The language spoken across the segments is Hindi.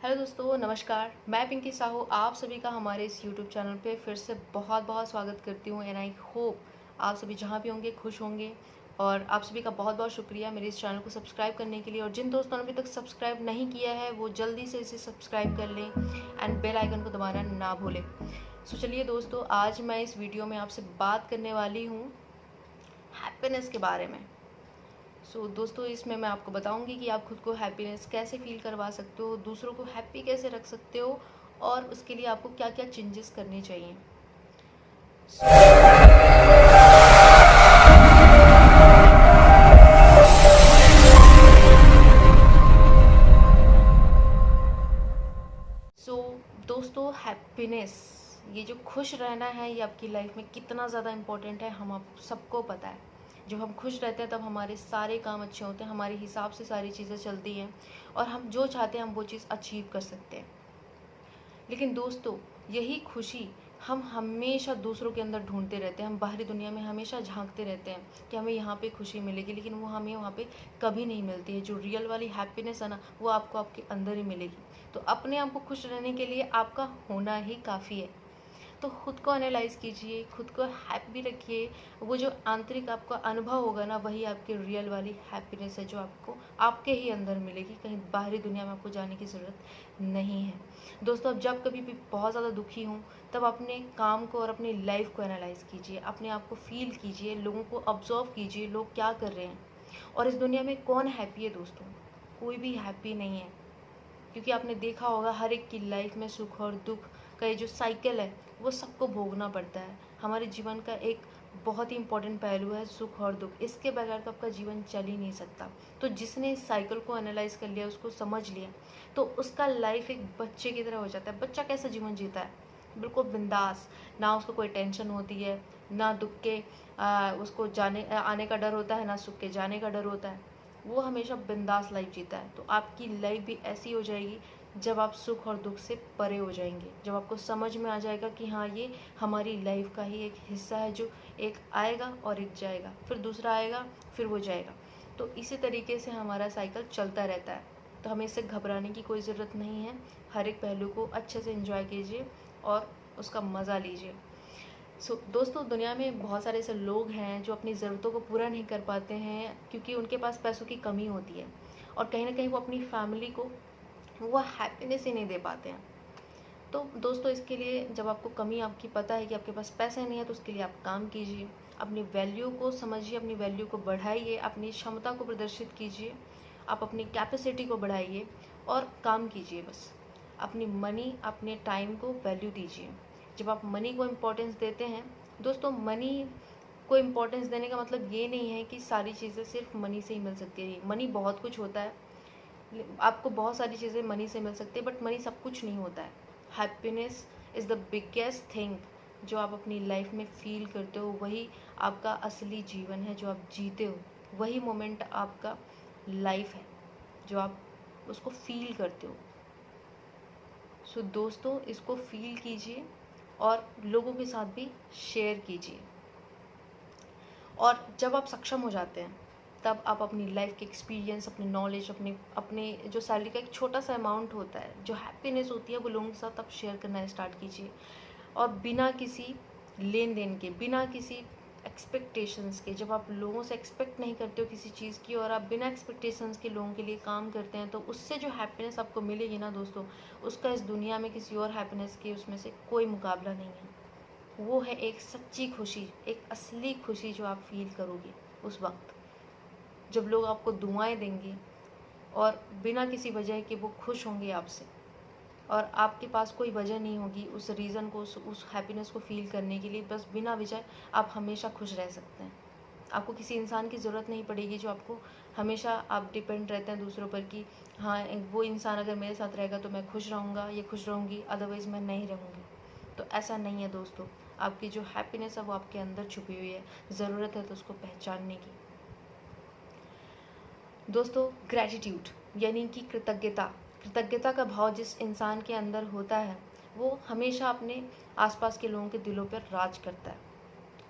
हेलो दोस्तों, नमस्कार। मैं पिंकी साहू आप सभी का हमारे इस यूट्यूब चैनल पे फिर से बहुत बहुत स्वागत करती हूँ। एंड आई होप आप सभी जहाँ भी होंगे खुश होंगे। और आप सभी का बहुत बहुत शुक्रिया मेरे इस चैनल को सब्सक्राइब करने के लिए। और जिन दोस्तों ने अभी तक सब्सक्राइब नहीं किया है वो जल्दी से इसे सब्सक्राइब कर लें एंड बेल आइकन को दबाना ना भूलें। सो चलिए दोस्तों, आज मैं इस वीडियो में आपसे बात करने वाली हूँ हैप्पीनेस के बारे में। दोस्तों, इसमें मैं आपको बताऊंगी कि आप खुद को हैप्पीनेस कैसे फील करवा सकते हो, दूसरों को हैप्पी कैसे रख सकते हो और उसके लिए आपको क्या क्या चेंजेस करने चाहिए। दोस्तों, हैप्पीनेस, ये जो खुश रहना है, ये आपकी लाइफ में कितना ज़्यादा इम्पोर्टेंट है हम आप सबको पता है। जब हम खुश रहते हैं तब हमारे सारे काम अच्छे होते हैं, हमारे हिसाब से सारी चीज़ें चलती हैं और हम जो चाहते हैं हम वो चीज़ अचीव कर सकते हैं। लेकिन दोस्तों, यही खुशी हम हमेशा दूसरों के अंदर ढूंढते रहते हैं। हम बाहरी दुनिया में हमेशा झांकते रहते हैं कि हमें यहाँ पे खुशी मिलेगी, लेकिन वो हमें वहाँ पे कभी नहीं मिलती है। जो रियल वाली हैप्पीनेस है ना, वो आपको आपके अंदर ही मिलेगी। तो अपने आप को खुश रहने के लिए आपका होना ही काफ़ी है। तो खुद को एनालाइज कीजिए, खुद को हैप्पी रखिए। वो जो आंतरिक आपका अनुभव होगा ना, वही आपकी रियल वाली हैप्पीनेस है जो आपको आपके ही अंदर मिलेगी। कहीं बाहरी दुनिया में आपको जाने की ज़रूरत नहीं है। दोस्तों, अब जब कभी भी बहुत ज़्यादा दुखी हूँ तब अपने काम को और अपनी लाइफ को एनालाइज कीजिए, अपने आप को फील कीजिए, लोगों को ऑब्जर्व कीजिए, लोग क्या कर रहे हैं और इस दुनिया में कौन हैप्पी है। दोस्तों, कोई भी हैप्पी नहीं है, क्योंकि आपने देखा होगा हर एक की लाइफ में सुख और दुख का ये जो साइकिल है वो सबको भोगना पड़ता है। हमारे जीवन का एक बहुत ही इंपॉर्टेंट पहलू है सुख और दुख। इसके बगैर तो आपका जीवन चल ही नहीं सकता। तो जिसने इस साइकिल को एनालाइज कर लिया, उसको समझ लिया, तो उसका लाइफ एक बच्चे की तरह हो जाता है। बच्चा कैसा जीवन जीता है? बिल्कुल बिंदास, ना उसको कोई टेंशन होती है, ना दुख के उसको जाने आने का डर होता है, ना सुख के जाने का डर होता है। वो हमेशा बिंदास लाइफ जीता है। तो आपकी लाइफ भी ऐसी हो जाएगी जब आप सुख और दुख से परे हो जाएंगे, जब आपको समझ में आ जाएगा कि हाँ, ये हमारी लाइफ का ही एक हिस्सा है, जो एक आएगा और एक जाएगा, फिर दूसरा आएगा, फिर वो जाएगा। तो इसी तरीके से हमारा साइकिल चलता रहता है। तो हमें इससे घबराने की कोई ज़रूरत नहीं है। हर एक पहलू को अच्छे से एंजॉय कीजिए और उसका मज़ा लीजिए। दोस्तों, दुनिया में बहुत सारे ऐसे लोग हैं जो अपनी ज़रूरतों को पूरा नहीं कर पाते हैं क्योंकि उनके पास पैसों की कमी होती है और कहीं ना कहीं वो अपनी फैमिली को वो हैप्पीनेस ही नहीं दे पाते हैं। तो दोस्तों, इसके लिए जब आपको कमी आपकी पता है कि आपके पास पैसे नहीं है, तो उसके लिए आप काम कीजिए, अपनी वैल्यू को समझिए, अपनी वैल्यू को बढ़ाइए, अपनी क्षमता को प्रदर्शित कीजिए, आप अपनी कैपेसिटी को बढ़ाइए और काम कीजिए। बस अपनी मनी, अपने टाइम को वैल्यू दीजिए। जब आप मनी को इम्पोर्टेंस देते हैं, दोस्तों, मनी को इम्पोर्टेंस देने का मतलब ये नहीं है कि सारी चीज़ें सिर्फ मनी से ही मिल सकती है। मनी बहुत कुछ होता है, आपको बहुत सारी चीज़ें मनी से मिल सकती है, बट मनी सब कुछ नहीं होता है। Happiness is the biggest thing जो आप अपनी लाइफ में फील करते हो, वही आपका असली जीवन है जो आप जीते हो। वही मोमेंट आपका लाइफ है जो आप उसको फील करते हो। दोस्तों, इसको फील कीजिए और लोगों के साथ भी शेयर कीजिए। और जब आप सक्षम हो जाते हैं तब आप अपनी लाइफ के एक्सपीरियंस, अपनी नॉलेज, अपने अपने जो सैलरी का एक छोटा सा अमाउंट होता है, जो हैप्पीनेस होती है, वो लोगों के साथ आप शेयर करना स्टार्ट कीजिए। और बिना किसी लेन देन के, बिना किसी एक्सपेक्टेशंस के, जब आप लोगों से एक्सपेक्ट नहीं करते हो किसी चीज़ की और आप बिना एक्सपेक्टेशंस के लोगों के लिए काम करते हैं, तो उससे जो हैप्पीनेस आपको मिलेगी ना दोस्तों, उसका इस दुनिया में किसी और हैप्पीनेस के उसमें से कोई मुकाबला नहीं है। वो है एक सच्ची खुशी, एक असली खुशी जो आप फील करोगे उस वक्त, जब लोग आपको दुआएं देंगे और बिना किसी वजह के वो खुश होंगे आपसे, और आपके पास कोई वजह नहीं होगी उस रीज़न को, उस हैप्पीनेस को फील करने के लिए। बस बिना वजह आप हमेशा खुश रह सकते हैं। आपको किसी इंसान की ज़रूरत नहीं पड़ेगी जो आपको हमेशा, आप डिपेंड रहते हैं दूसरों पर कि हाँ, वो इंसान अगर मेरे साथ रहेगा तो मैं खुश रहूँगा या खुश रहूँगी, अदरवाइज़ मैं नहीं रहूँगी। तो ऐसा नहीं है दोस्तों। आपकी जो हैप्पीनेस है वो आपके अंदर छुपी हुई है, ज़रूरत है तो उसको पहचानने की। दोस्तों, ग्रैटिट्यूड यानी कि कृतज्ञता, कृतज्ञता का भाव जिस इंसान के अंदर होता है वो हमेशा अपने आसपास के लोगों के दिलों पर राज करता है।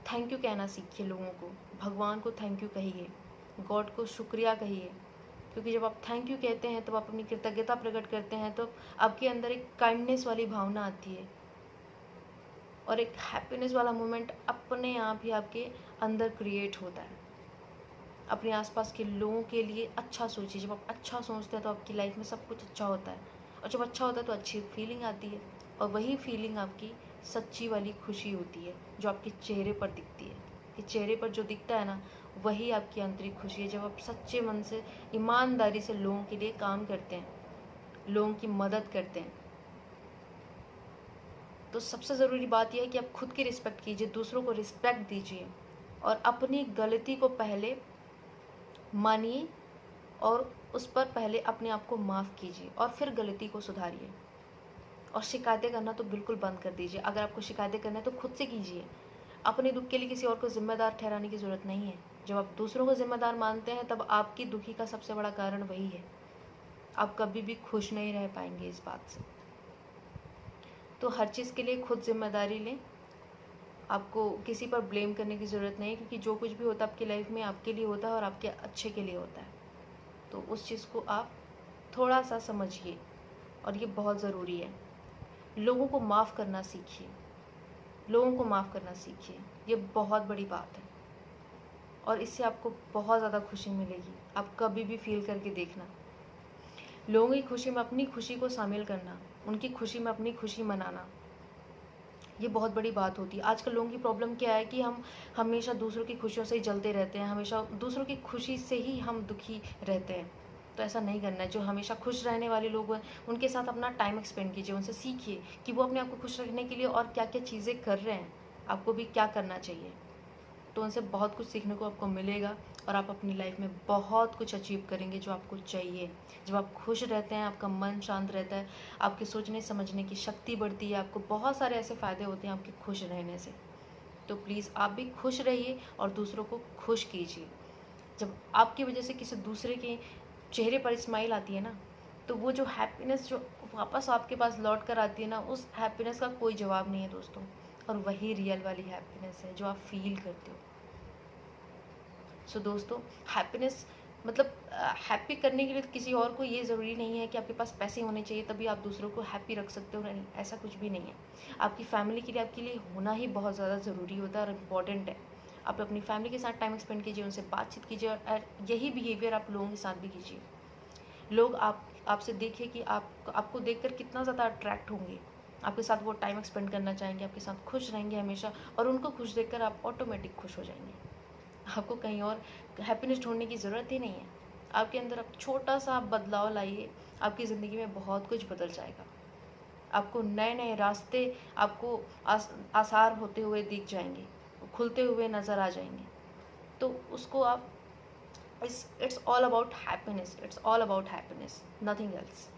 थैंक यू कहना सीखिए लोगों को, भगवान को थैंक यू कहिए, गॉड को शुक्रिया कहिए, क्योंकि जब आप थैंक यू कहते हैं, तब आप अपनी कृतज्ञता प्रकट करते हैं, तो आपके अंदर एक काइंडनेस वाली भावना आती है और एक हैप्पीनेस वाला मोमेंट अपने आप ही आपके अंदर क्रिएट होता है। अपने आसपास के लोगों के लिए अच्छा सोचिए। जब आप अच्छा सोचते हैं तो आपकी लाइफ में सब कुछ अच्छा होता है, और जब अच्छा होता है तो अच्छी फीलिंग आती है, और वही फीलिंग आपकी सच्ची वाली खुशी होती है जो आपके चेहरे पर दिखती है। कि चेहरे पर जो दिखता है ना, वही आपकी आंतरिक खुशी है। जब आप सच्चे मन से, ईमानदारी से लोगों के लिए काम करते हैं, लोगों की मदद करते हैं, तो सबसे ज़रूरी बात यह है कि आप खुद की रिस्पेक्ट कीजिए, दूसरों को रिस्पेक्ट दीजिए, और अपनी गलती को पहले मानिए और उस पर पहले अपने आप को माफ़ कीजिए और फिर गलती को सुधारिए। और शिकायतें करना तो बिल्कुल बंद कर दीजिए। अगर आपको शिकायतें करना है तो खुद से कीजिए। अपने दुख के लिए किसी और को जिम्मेदार ठहराने की ज़रूरत नहीं है। जब आप दूसरों को जिम्मेदार मानते हैं, तब आपकी दुखी का सबसे बड़ा कारण वही है। आप कभी भी खुश नहीं रह पाएंगे इस बात से। तो हर चीज़ के लिए खुद जिम्मेदारी लें। आपको किसी पर ब्लेम करने की ज़रूरत नहीं है, क्योंकि जो कुछ भी होता है आपकी लाइफ में आपके लिए होता है और आपके अच्छे के लिए होता है। तो उस चीज़ को आप थोड़ा सा समझिए, और ये बहुत ज़रूरी है। लोगों को माफ़ करना सीखिए, लोगों को माफ़ करना सीखिए। ये बहुत बड़ी बात है, और इससे आपको बहुत ज़्यादा खुशी मिलेगी। आप कभी भी फील करके देखना। लोगों की खुशी में अपनी खुशी को शामिल करना, उनकी खुशी में अपनी खुशी मनाना, ये बहुत बड़ी बात होती है। आजकल लोगों की प्रॉब्लम क्या है कि हम हमेशा दूसरों की खुशियों से ही जलते रहते हैं, हमेशा दूसरों की खुशी से ही हम दुखी रहते हैं। तो ऐसा नहीं करना है। जो हमेशा खुश रहने वाले लोग हैं, उनके साथ अपना टाइम एक्सपेंड कीजिए, उनसे सीखिए कि वो अपने आप को खुश रखने के लिए और क्या क्या चीज़ें कर रहे हैं, आपको भी क्या करना चाहिए। तो उनसे बहुत कुछ सीखने को आपको मिलेगा, और आप अपनी लाइफ में बहुत कुछ अचीव करेंगे जो आपको चाहिए। जब आप खुश रहते हैं, आपका मन शांत रहता है, आपके सोचने समझने की शक्ति बढ़ती है, आपको बहुत सारे ऐसे फ़ायदे होते हैं आपके खुश रहने से। तो प्लीज़ आप भी खुश रहिए और दूसरों को खुश कीजिए। जब आपकी वजह से किसी दूसरे के चेहरे पर स्माइल आती है ना, तो वो जो हैप्पीनेस जो वापस आपके पास लौट कर आती है ना, उस हैप्पीनेस का कोई जवाब नहीं है दोस्तों। और वही रियल वाली हैप्पीनेस है जो आप फील करते हो। सो दोस्तों, हैप्पीनेस मतलब हैप्पी करने के लिए किसी और को ये ज़रूरी नहीं है कि आपके पास पैसे होने चाहिए तभी आप दूसरों को हैप्पी रख सकते हो। नहीं, ऐसा कुछ भी नहीं है। आपकी फैमिली के लिए आपके लिए होना ही बहुत ज़्यादा ज़रूरी होता है और इम्पॉर्टेंट है। आप अपनी फैमिली के साथ टाइम स्पेंड कीजिए, उनसे बातचीत कीजिए, और यही बिहेवियर आप लोगों के साथ भी कीजिए। लोग आपसे देखें कि आपको देखकर कितना ज़्यादा अट्रैक्ट होंगे, आपके साथ वो टाइम स्पेंड करना चाहेंगे, आपके साथ खुश रहेंगे हमेशा, और उनको खुश देखकर आप ऑटोमेटिक खुश हो जाएंगे। आपको कहीं और हैप्पीनेस ढूंढने की ज़रूरत ही नहीं है। आपके अंदर आप छोटा सा बदलाव लाइए, आपकी ज़िंदगी में बहुत कुछ बदल जाएगा। आपको नए नए रास्ते आपको आसार होते हुए दिख जाएंगे, खुलते हुए नज़र आ जाएंगे। तो उसको आप it's all about happiness, it's all about happiness, nothing else.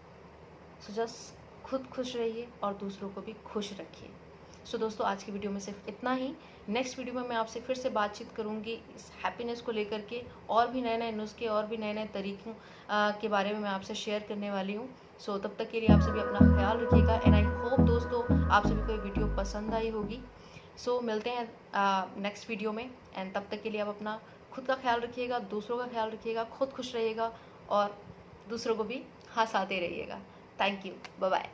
So just खुद खुश रहिए और दूसरों को भी खुश रखिए। सो दोस्तों, आज की वीडियो में सिर्फ इतना ही। नेक्स्ट वीडियो में मैं आपसे फिर से बातचीत करूंगी इस हैप्पीनेस को लेकर के, और भी नए नए नुस्खे और भी नए नए तरीकों के बारे में मैं आपसे शेयर करने वाली हूँ। सो तब तक के लिए आप सभी अपना ख्याल रखिएगा, एंड आई होप दोस्तों आप सभी को ये वीडियो पसंद आई होगी। सो मिलते हैं नेक्स्ट वीडियो में, एंड तब तक के लिए आप अपना खुद का ख्याल रखिएगा, दूसरों का ख्याल रखिएगा, खुद खुश रहिएगा और दूसरों को भी हंसाते रहिएगा। Thank you, bye bye.